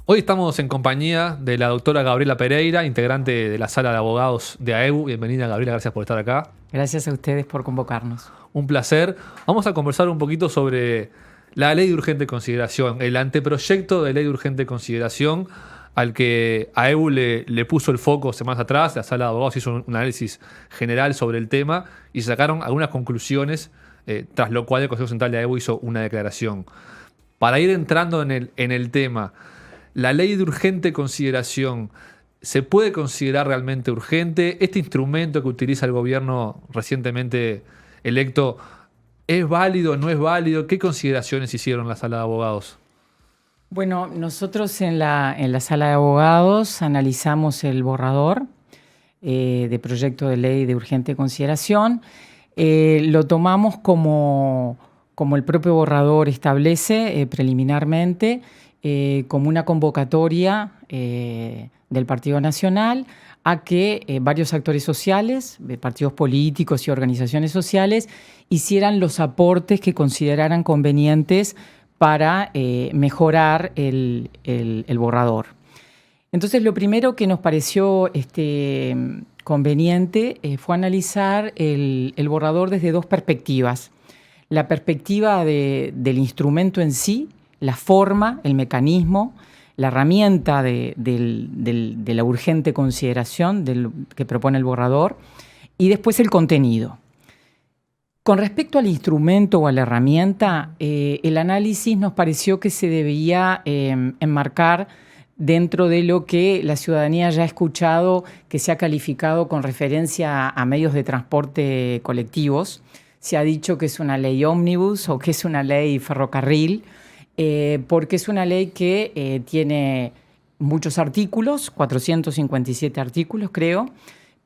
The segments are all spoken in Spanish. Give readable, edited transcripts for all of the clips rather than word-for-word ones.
Hoy estamos en compañía de la doctora Gabriela Pereira, integrante de la Sala de Abogados de AEU. Bienvenida, Gabriela, gracias por estar acá. Gracias a ustedes por convocarnos. Un placer. Vamos a conversar un poquito sobre la ley de urgente consideración, el anteproyecto de ley de urgente consideración al que AEU le puso el foco semanas atrás. La Sala de Abogados hizo un análisis general sobre el tema y sacaron algunas conclusiones, tras lo cual el Consejo Central de AEU hizo una declaración. Para ir entrando en el tema, la ley de urgente consideración, ¿se puede considerar realmente urgente? ¿Este instrumento que utiliza el gobierno recientemente electo es válido, no es válido? ¿Qué consideraciones hicieron en la Sala de Abogados? Bueno, nosotros en la Sala de Abogados analizamos el borrador de proyecto de ley de urgente consideración. Lo tomamos como el propio borrador establece preliminarmente, como una convocatoria del Partido Nacional a que varios actores sociales, partidos políticos y organizaciones sociales, hicieran los aportes que consideraran convenientes para mejorar el borrador. Entonces, lo primero que nos pareció conveniente fue analizar el borrador desde dos perspectivas. La perspectiva del instrumento en sí, la forma, el mecanismo, la herramienta de la urgente consideración que propone el borrador, y después el contenido. Con respecto al instrumento o a la herramienta, el análisis nos pareció que se debía enmarcar dentro de lo que la ciudadanía ya ha escuchado, que se ha calificado con referencia a medios de transporte colectivos. Se ha dicho que es una ley ómnibus o que es una ley ferrocarril, porque es una ley que tiene muchos artículos, 457 artículos creo,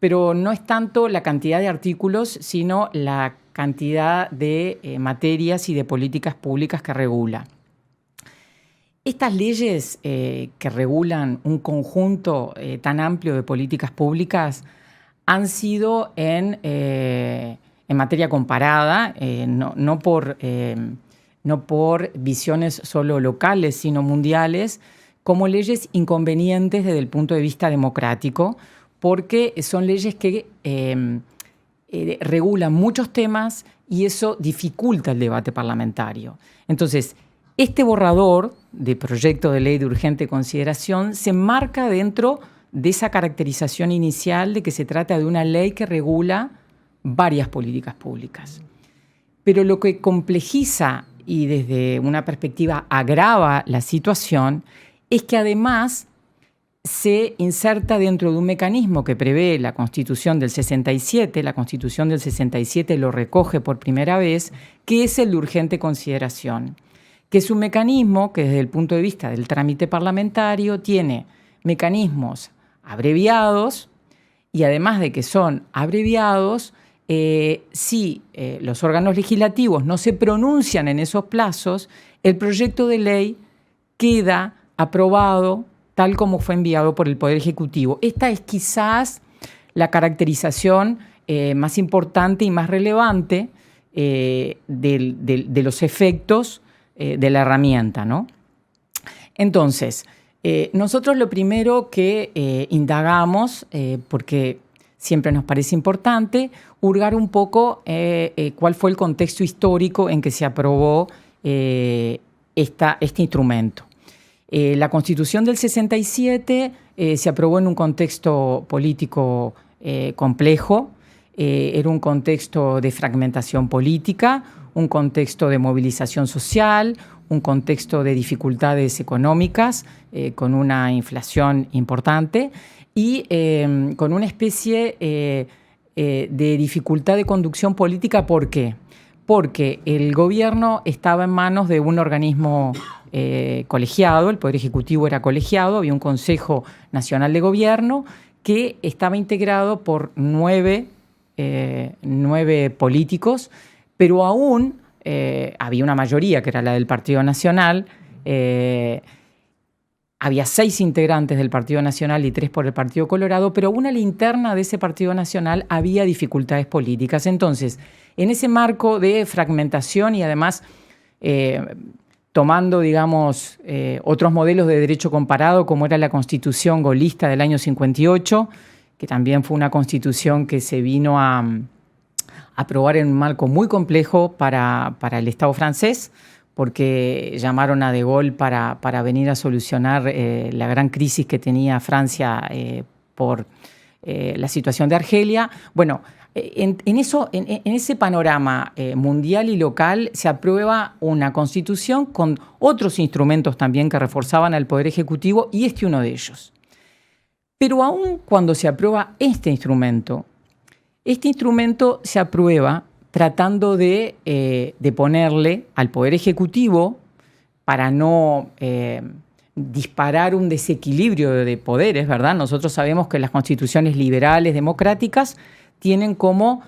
pero no es tanto la cantidad de artículos, sino la cantidad de materias y de políticas públicas que regula. Estas leyes que regulan un conjunto tan amplio de políticas públicas han sido en materia comparada, no por visiones solo locales, sino mundiales, como leyes inconvenientes desde el punto de vista democrático, porque son leyes que regulan muchos temas y eso dificulta el debate parlamentario. Entonces, este borrador de proyecto de ley de urgente consideración se enmarca dentro de esa caracterización inicial de que se trata de una ley que regula varias políticas públicas. Pero lo que complejiza y desde una perspectiva agrava la situación es que además se inserta dentro de un mecanismo que prevé la Constitución del 67, la Constitución del 67 lo recoge por primera vez, que es el de urgente consideración, que es un mecanismo que desde el punto de vista del trámite parlamentario tiene mecanismos abreviados y además de que son abreviados, si los órganos legislativos no se pronuncian en esos plazos, el proyecto de ley queda aprobado tal como fue enviado por el Poder Ejecutivo. Esta es quizás la caracterización más importante y más relevante de los efectos de la herramienta, ¿no? Entonces, nosotros lo primero que indagamos, porque siempre nos parece importante, hurgar un poco cuál fue el contexto histórico en que se aprobó este instrumento. La Constitución del 67 se aprobó en un contexto político complejo, era un contexto de fragmentación política, un contexto de movilización social, un contexto de dificultades económicas con una inflación importante y con una especie de dificultad de conducción política. ¿Por qué? Porque el gobierno estaba en manos de un organismo colegiado, el Poder Ejecutivo era colegiado, había un Consejo Nacional de Gobierno que estaba integrado por nueve políticos, pero aún había una mayoría que era la del Partido Nacional. Había 6 integrantes del Partido Nacional y 3 por el Partido Colorado, pero aún a la interna de ese Partido Nacional había dificultades políticas. Entonces, en ese marco de fragmentación y además tomando, digamos, otros modelos de derecho comparado, como era la Constitución golista del año 58, que también fue una constitución que se vino a aprobar en un marco muy complejo para el Estado francés, porque llamaron a De Gaulle para venir a solucionar la gran crisis que tenía Francia por la situación de Argelia. Bueno, en ese panorama mundial y local se aprueba una constitución con otros instrumentos también que reforzaban al Poder Ejecutivo, y uno de ellos. Pero aún cuando se aprueba este instrumento se aprueba tratando de ponerle al Poder Ejecutivo, para no disparar un desequilibrio de poderes, ¿verdad? Nosotros sabemos que las constituciones liberales, democráticas, tienen como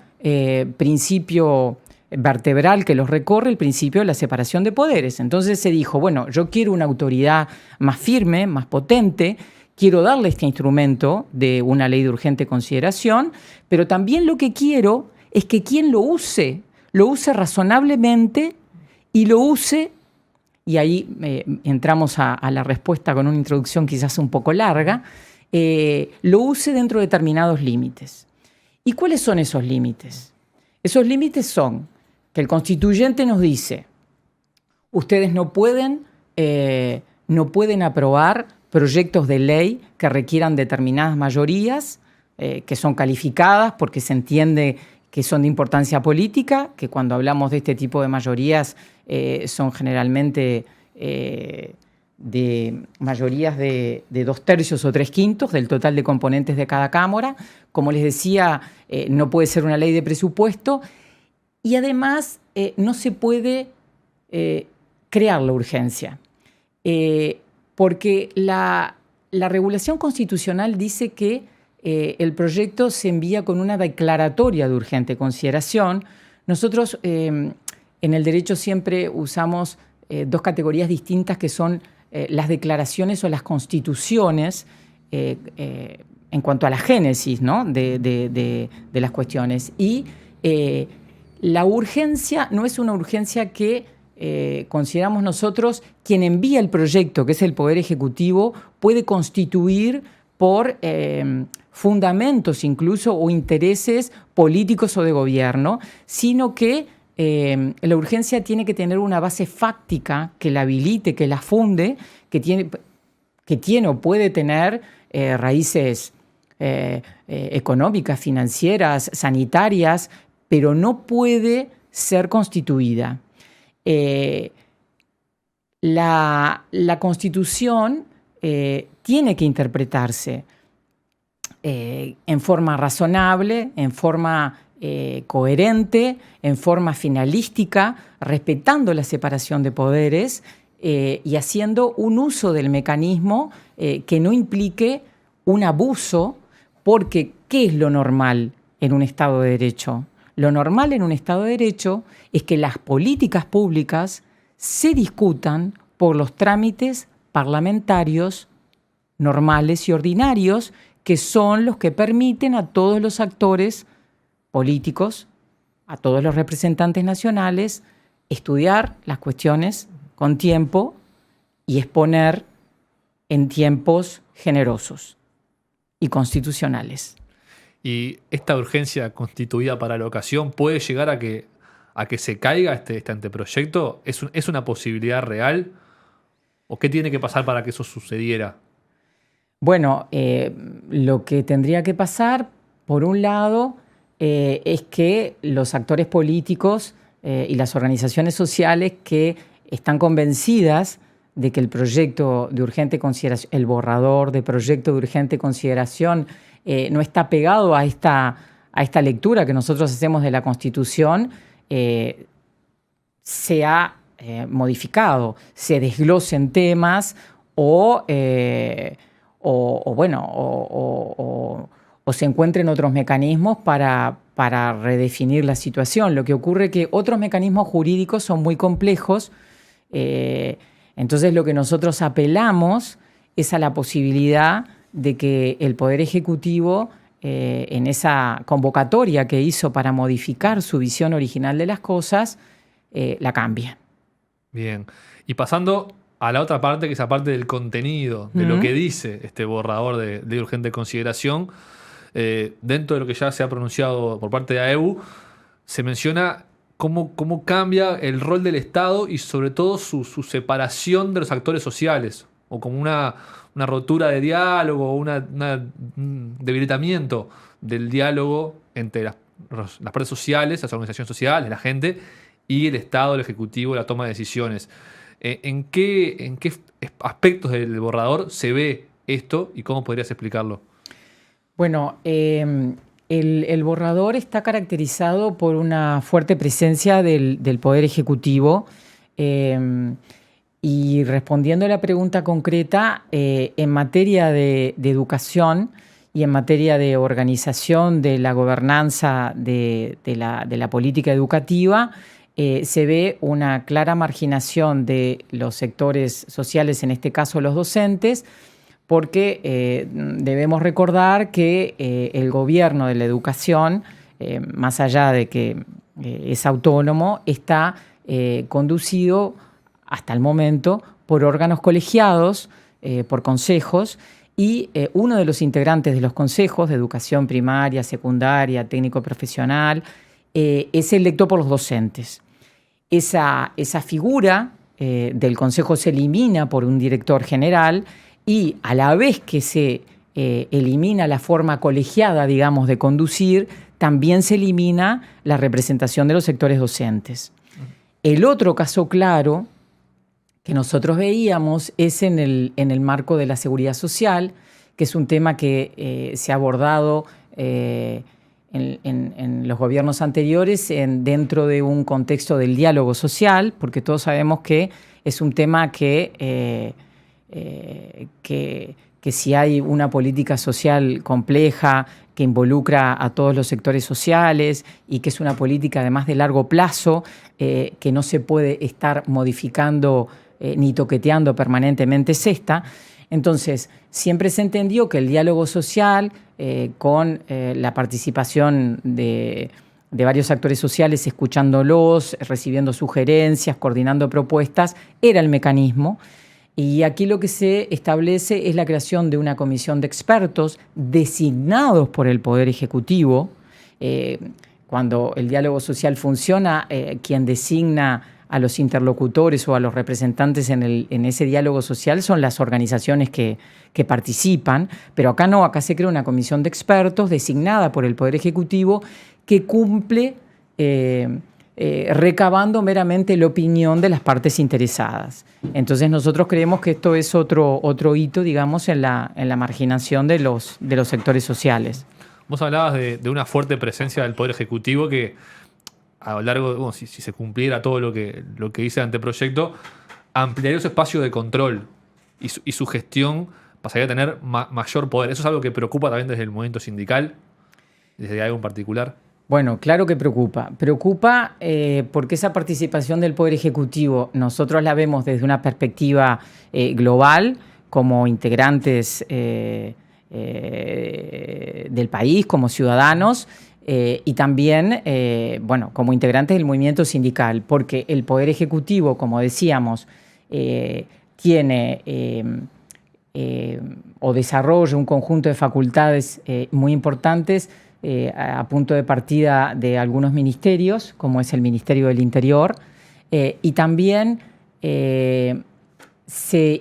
principio vertebral que los recorre el principio de la separación de poderes. Entonces se dijo, bueno, yo quiero una autoridad más firme, más potente, quiero darle este instrumento de una ley de urgente consideración, pero también lo que quiero es que quien lo use razonablemente y lo use, y ahí entramos a la respuesta con una introducción quizás un poco larga, lo use dentro de determinados límites. ¿Y cuáles son esos límites? Esos límites son que el constituyente nos dice, ustedes no pueden aprobar proyectos de ley que requieran determinadas mayorías, que son calificadas porque se entiende que son de importancia política, que cuando hablamos de este tipo de mayorías son generalmente de mayorías de 2/3 o 3/5 del total de componentes de cada Cámara. Como les decía, no puede ser una ley de presupuesto, y además no se puede crear la urgencia. Porque la regulación constitucional dice que el proyecto se envía con una declaratoria de urgente consideración. Nosotros en el derecho siempre usamos dos categorías distintas, que son las declaraciones o las constituciones en cuanto a la génesis, ¿no?, de las cuestiones. Y la urgencia no es una urgencia que consideramos nosotros, quien envía el proyecto, que es el Poder Ejecutivo, puede constituir por fundamentos incluso o intereses políticos o de gobierno, sino que la urgencia tiene que tener una base fáctica que la habilite, que la funde, que tiene o puede tener raíces económicas, financieras, sanitarias, pero no puede ser constituida. La Constitución tiene que interpretarse en forma razonable, en forma coherente, en forma finalística, respetando la separación de poderes y haciendo un uso del mecanismo que no implique un abuso, porque ¿qué es lo normal en un Estado de Derecho? Lo normal en un Estado de Derecho es que las políticas públicas se discutan por los trámites parlamentarios normales y ordinarios, que son los que permiten a todos los actores políticos, a todos los representantes nacionales, estudiar las cuestiones con tiempo y exponer en tiempos generosos y constitucionales. ¿Y esta urgencia constituida para la ocasión puede llegar a que se caiga este anteproyecto? ¿Es una posibilidad real? ¿O qué tiene que pasar para que eso sucediera? Bueno, lo que tendría que pasar, por un lado, es que los actores políticos y las organizaciones sociales que están convencidas de que el proyecto de urgente consideración, el borrador de proyecto de urgente consideración, no está pegado a esta lectura que nosotros hacemos de la Constitución, se ha modificado, se desglosen temas o se encuentren otros mecanismos para redefinir la situación. Lo que ocurre es que otros mecanismos jurídicos son muy complejos, entonces lo que nosotros apelamos es a la posibilidad de que el Poder Ejecutivo, en esa convocatoria que hizo para modificar su visión original de las cosas, la cambie. Bien. Y pasando a la otra parte, que es la parte del contenido, de lo que dice este borrador de ley de urgente consideración, dentro de lo que ya se ha pronunciado por parte de AEBU, se menciona cómo cambia el rol del Estado y sobre todo su separación de los actores sociales, o como una rotura de diálogo, un debilitamiento del diálogo entre las partes sociales, las organizaciones sociales, la gente, y el Estado, el Ejecutivo, la toma de decisiones. ¿En qué aspectos del borrador se ve esto y cómo podrías explicarlo? Bueno, el borrador está caracterizado por una fuerte presencia del Poder Ejecutivo. Y respondiendo a la pregunta concreta, en materia de educación y en materia de organización de la gobernanza de la política educativa, se ve una clara marginación de los sectores sociales, en este caso los docentes, porque debemos recordar que el gobierno de la educación, más allá de que es autónomo, está conducido hasta el momento por órganos colegiados, por consejos, y uno de los integrantes de los consejos de educación primaria, secundaria, técnico profesional, es electo por los docentes. Esa figura del consejo se elimina por un director general, y a la vez que se elimina la forma colegiada, digamos, de conducir, también se elimina la representación de los sectores docentes. El otro caso claro que nosotros veíamos es en el marco de la seguridad social, que es un tema que se ha abordado en los gobiernos anteriores dentro de un contexto del diálogo social, porque todos sabemos que es un tema que si hay una política social compleja que involucra a todos los sectores sociales y que es una política además de largo plazo, que no se puede estar modificando ni toqueteando permanentemente, es esta. Entonces, siempre se entendió que el diálogo social, con la participación de varios actores sociales, escuchándolos, recibiendo sugerencias, coordinando propuestas, era el mecanismo. Y aquí lo que se establece es la creación de una comisión de expertos designados por el Poder Ejecutivo. Cuando el diálogo social funciona, quien designa a los interlocutores o a los representantes en ese diálogo social son las organizaciones que participan, pero acá no, acá se crea una comisión de expertos designada por el Poder Ejecutivo que cumple recabando meramente la opinión de las partes interesadas. Entonces nosotros creemos que esto es otro hito, digamos, en la marginación de los sectores sociales. Vos hablabas de una fuerte presencia del Poder Ejecutivo que a lo largo, bueno, si se cumpliera todo lo que dice el anteproyecto, ampliaría su espacio de control y su gestión pasaría a tener mayor poder. ¿Eso es algo que preocupa también desde el movimiento sindical, desde algo en particular? Bueno, claro que preocupa. Preocupa porque esa participación del Poder Ejecutivo nosotros la vemos desde una perspectiva global, como integrantes del país, como ciudadanos, y también, como integrantes del movimiento sindical, porque el Poder Ejecutivo, como decíamos, tiene o desarrolla un conjunto de facultades muy importantes a punto de partida de algunos ministerios, como es el Ministerio del Interior, y también se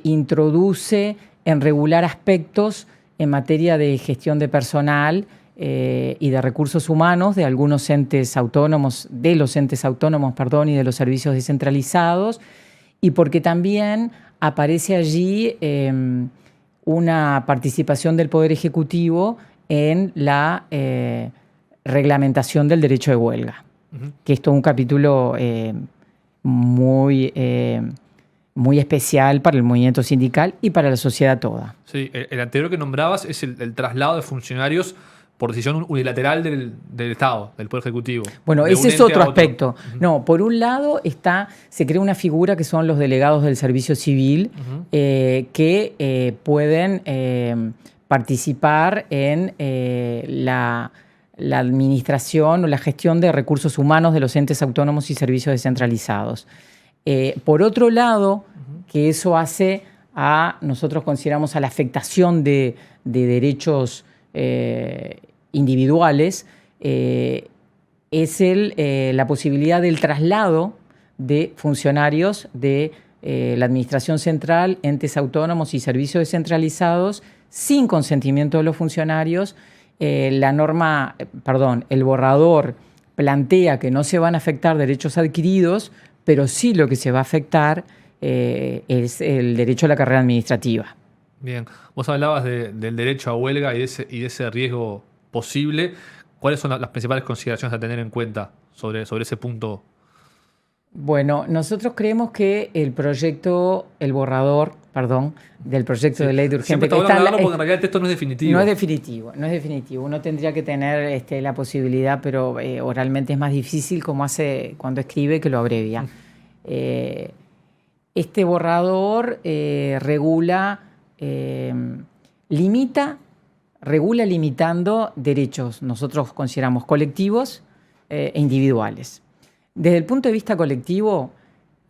introduce en regular aspectos en materia de gestión de personal y de recursos humanos de algunos entes autónomos, y de los servicios descentralizados, y porque también aparece allí una participación del Poder Ejecutivo en la reglamentación del derecho de huelga, que es todo un capítulo muy especial para el movimiento sindical y para la sociedad toda. Sí, el anterior que nombrabas es el traslado de funcionarios por decisión unilateral del Estado, del Poder Ejecutivo. Bueno, ese es otro aspecto. No, por un lado se crea una figura que son los delegados del servicio civil, que pueden participar en la administración o la gestión de recursos humanos de los entes autónomos y servicios descentralizados. Por otro lado, que eso hace nosotros consideramos a la afectación de derechos individuales, es la posibilidad del traslado de funcionarios de la Administración Central, entes autónomos y servicios descentralizados sin consentimiento de los funcionarios. El borrador plantea que no se van a afectar derechos adquiridos, pero sí lo que se va a afectar es el derecho a la carrera administrativa. Bien, vos hablabas del derecho a huelga y de ese riesgo posible. ¿Cuáles son las principales consideraciones a tener en cuenta sobre ese punto? Bueno, nosotros creemos que el borrador del proyecto de ley de urgente... Siempre está hablando porque en realidad el texto no es definitivo. No es definitivo. Uno tendría que tener la posibilidad, pero oralmente es más difícil, como hace cuando escribe, que lo abrevia. Este borrador regula limitando derechos, nosotros consideramos colectivos e individuales. Desde el punto de vista colectivo,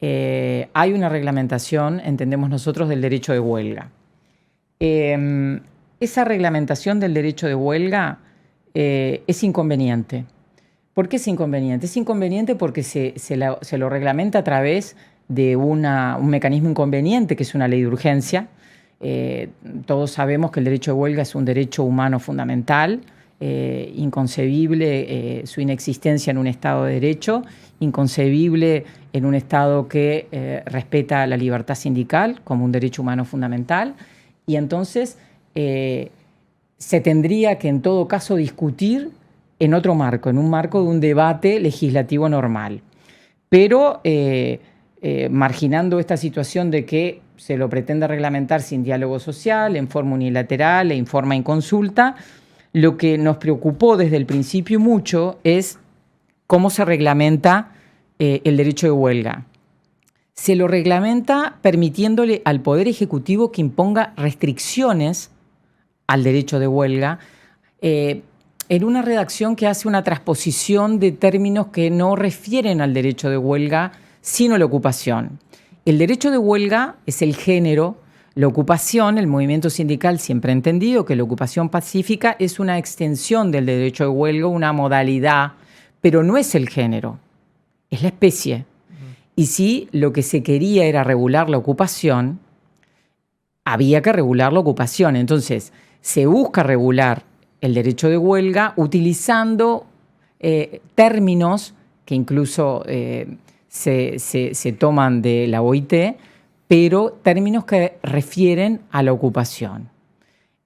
hay una reglamentación, entendemos nosotros, del derecho de huelga. Esa reglamentación del derecho de huelga es inconveniente. ¿Por qué es inconveniente? Es inconveniente porque se lo reglamenta a través de un mecanismo inconveniente, que es una ley de urgencia. Todos sabemos que el derecho de huelga es un derecho humano fundamental, inconcebible su inexistencia en un Estado de derecho, inconcebible en un Estado que respeta la libertad sindical como un derecho humano fundamental, y entonces se tendría que en todo caso discutir en otro marco, en un marco de un debate legislativo normal. Pero marginando esta situación de que se lo pretende reglamentar sin diálogo social, en forma unilateral e en forma inconsulta, lo que nos preocupó desde el principio mucho es cómo se reglamenta el derecho de huelga. Se lo reglamenta permitiéndole al Poder Ejecutivo que imponga restricciones al derecho de huelga, en una redacción que hace una transposición de términos que no refieren al derecho de huelga, sino a la ocupación. El derecho de huelga es el género, la ocupación, el movimiento sindical siempre ha entendido que la ocupación pacífica es una extensión del derecho de huelga, una modalidad, pero no es el género, es la especie. Y si lo que se quería era regular la ocupación, había que regular la ocupación. Entonces, se busca regular el derecho de huelga utilizando términos que incluso se toman de la OIT, pero términos que refieren a la ocupación.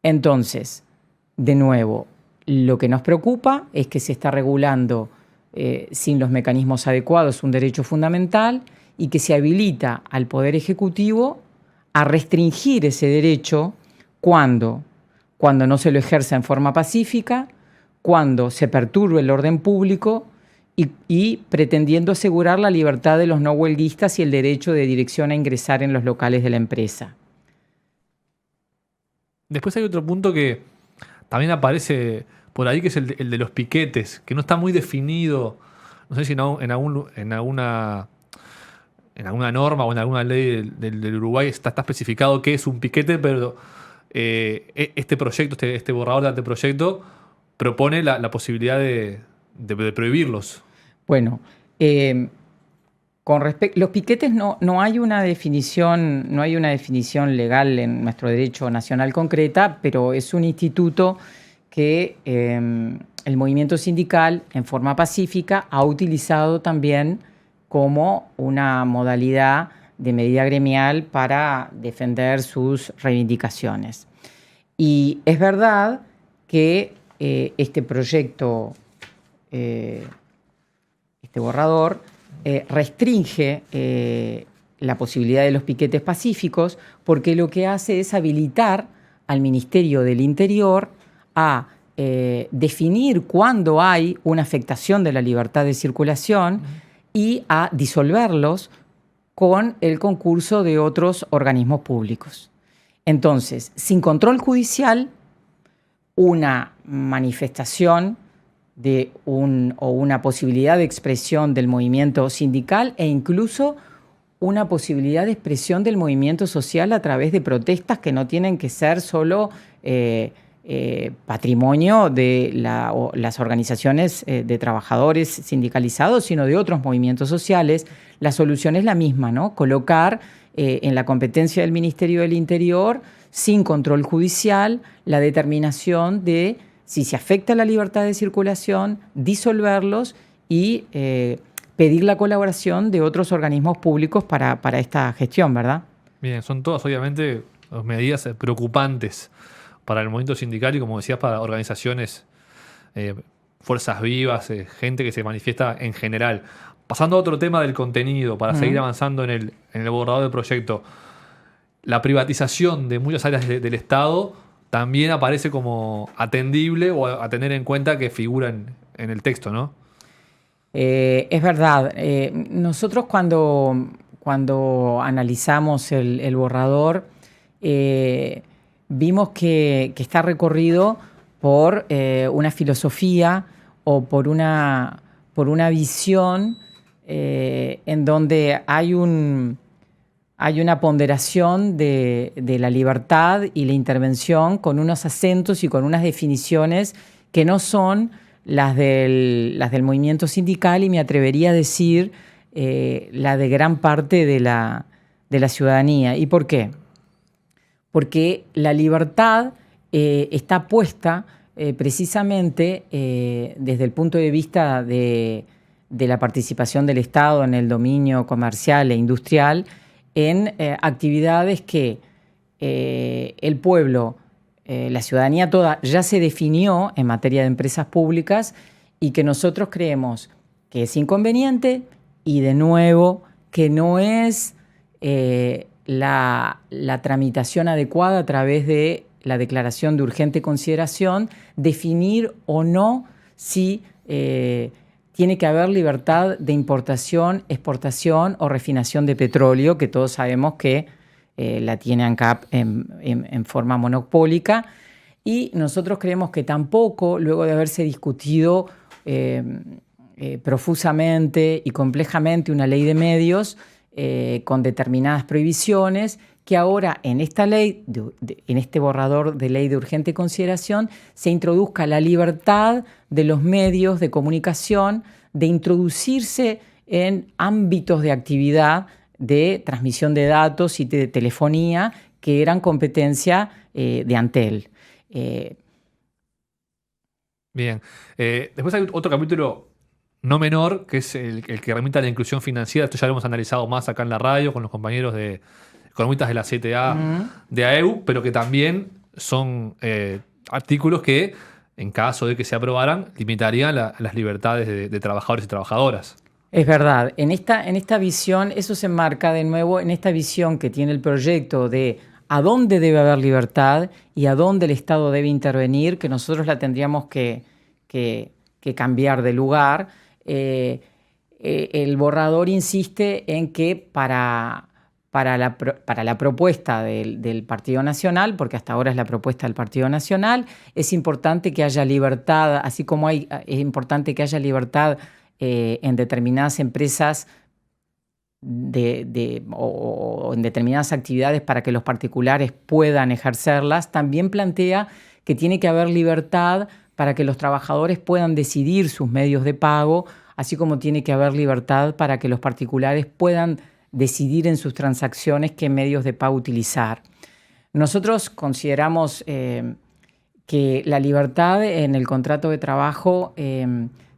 Entonces, de nuevo, lo que nos preocupa es que se está regulando sin los mecanismos adecuados un derecho fundamental y que se habilita al Poder Ejecutivo a restringir ese derecho cuando no se lo ejerza en forma pacífica, cuando se perturbe el orden público y pretendiendo asegurar la libertad de los no huelguistas y el derecho de dirección a ingresar en los locales de la empresa. Después hay otro punto que también aparece por ahí, que es el de los piquetes, que no está muy definido. No sé si en alguna norma o en alguna ley del Uruguay está especificado qué es un piquete, pero este proyecto, este borrador de anteproyecto propone la posibilidad de prohibirlos. Bueno, con respecto los piquetes no hay una definición legal en nuestro derecho nacional concreta, pero es un instituto que el movimiento sindical en forma pacífica ha utilizado también como una modalidad de medida gremial para defender sus reivindicaciones. Y es verdad que este proyecto, este borrador, restringe la posibilidad de los piquetes pacíficos, porque lo que hace es habilitar al Ministerio del Interior a definir cuándo hay una afectación de la libertad de circulación y a disolverlos con el concurso de otros organismos públicos. Entonces, sin control judicial, una manifestación o una posibilidad de expresión del movimiento sindical e incluso una posibilidad de expresión del movimiento social a través de protestas que no tienen que ser solo patrimonio de las organizaciones de trabajadores sindicalizados, sino de otros movimientos sociales. La solución es la misma, ¿no? Colocar en la competencia del Ministerio del Interior, sin control judicial, la determinación de si se afecta la libertad de circulación, disolverlos y pedir la colaboración de otros organismos públicos para esta gestión, ¿verdad? Bien, son todas obviamente medidas preocupantes para el movimiento sindical y, como decías, para organizaciones, fuerzas vivas, gente que se manifiesta en general. Pasando a otro tema del contenido, para seguir avanzando en el borrador del proyecto, la privatización de muchas áreas del Estado también aparece como atendible o a tener en cuenta que figura en el texto, ¿no? Es verdad. Nosotros cuando analizamos el borrador, vimos que está recorrido por una filosofía o por una visión en donde hay una ponderación de la libertad y la intervención con unos acentos y con unas definiciones que no son las del movimiento sindical y me atrevería a decir la de gran parte de la ciudadanía. ¿Y por qué? Porque la libertad está puesta precisamente desde el punto de vista de la participación del Estado en el dominio comercial e industrial en actividades que el pueblo, la ciudadanía toda, ya se definió en materia de empresas públicas y que nosotros creemos que es inconveniente y, de nuevo, que no es la tramitación adecuada a través de la declaración de urgente consideración, definir o no si tiene que haber libertad de importación, exportación o refinación de petróleo, que todos sabemos que la tiene ANCAP en forma monopólica. Y nosotros creemos que tampoco, luego de haberse discutido profusamente y complejamente una ley de medios, con determinadas prohibiciones, que ahora en esta ley, en este borrador de ley de urgente consideración, se introduzca la libertad de los medios de comunicación de introducirse en ámbitos de actividad de transmisión de datos y de telefonía que eran competencia de Antel. Bien. Después hay otro capítulo no menor, que es el que remite a la inclusión financiera. Esto ya lo hemos analizado más acá en la radio con los compañeros de economistas de la CTA de AEU, pero que también son artículos que, en caso de que se aprobaran, limitarían las libertades de trabajadores y trabajadoras. Es verdad. En esta visión, eso se enmarca de nuevo en esta visión que tiene el proyecto de a dónde debe haber libertad y a dónde el Estado debe intervenir, que nosotros la tendríamos que cambiar de lugar. El borrador insiste en que para la propuesta del Partido Nacional, porque hasta ahora es la propuesta del Partido Nacional, es importante que haya libertad, así como es importante que haya libertad en determinadas empresas o en determinadas actividades para que los particulares puedan ejercerlas, también plantea que tiene que haber libertad para que los trabajadores puedan decidir sus medios de pago, así como tiene que haber libertad para que los particulares puedan decidir en sus transacciones qué medios de pago utilizar. Nosotros consideramos que la libertad en el contrato de trabajo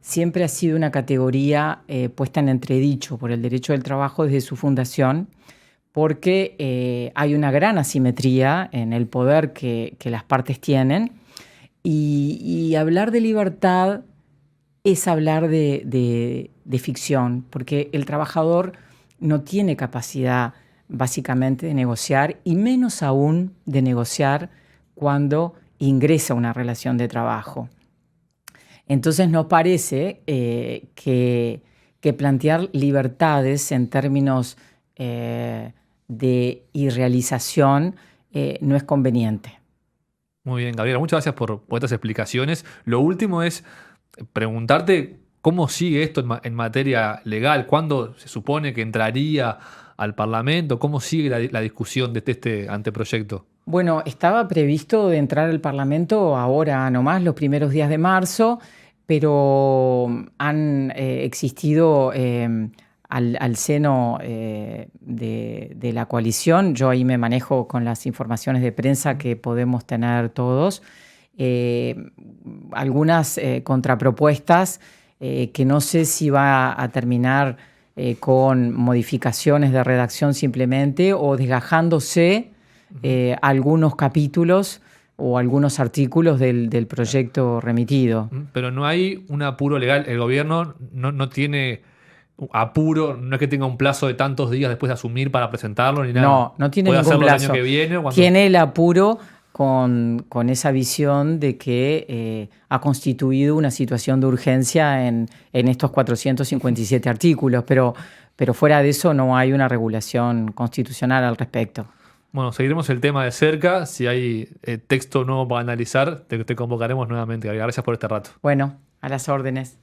siempre ha sido una categoría puesta en entredicho por el derecho del trabajo desde su fundación, porque hay una gran asimetría en el poder que las partes tienen, y hablar de libertad es hablar de ficción, porque el trabajador no tiene capacidad básicamente de negociar, y menos aún de negociar cuando ingresa a una relación de trabajo. Entonces nos parece que plantear libertades en términos de irrealización no es conveniente. Muy bien, Gabriela, muchas gracias por estas explicaciones. Lo último es preguntarte ¿Cómo sigue esto en materia legal? ¿Cuándo se supone que entraría al Parlamento? ¿Cómo sigue la discusión de este anteproyecto? Bueno, estaba previsto de entrar al Parlamento ahora nomás, los primeros días de marzo, pero han existido al seno de la coalición, yo ahí me manejo con las informaciones de prensa que podemos tener todos, algunas contrapropuestas que no sé si va a terminar con modificaciones de redacción simplemente o desgajándose algunos capítulos o algunos artículos del proyecto remitido. Pero no hay un apuro legal. El gobierno no tiene apuro, no es que tenga un plazo de tantos días después de asumir para presentarlo ni nada. No tiene Puede ningún hacerlo plazo. el año que viene. Tiene el apuro con esa visión de que ha constituido una situación de urgencia en estos 457 artículos, pero fuera de eso no hay una regulación constitucional al respecto. Bueno, seguiremos el tema de cerca. Si hay texto nuevo para analizar, te convocaremos nuevamente. Gabriela. Gracias por este rato. Bueno, a las órdenes.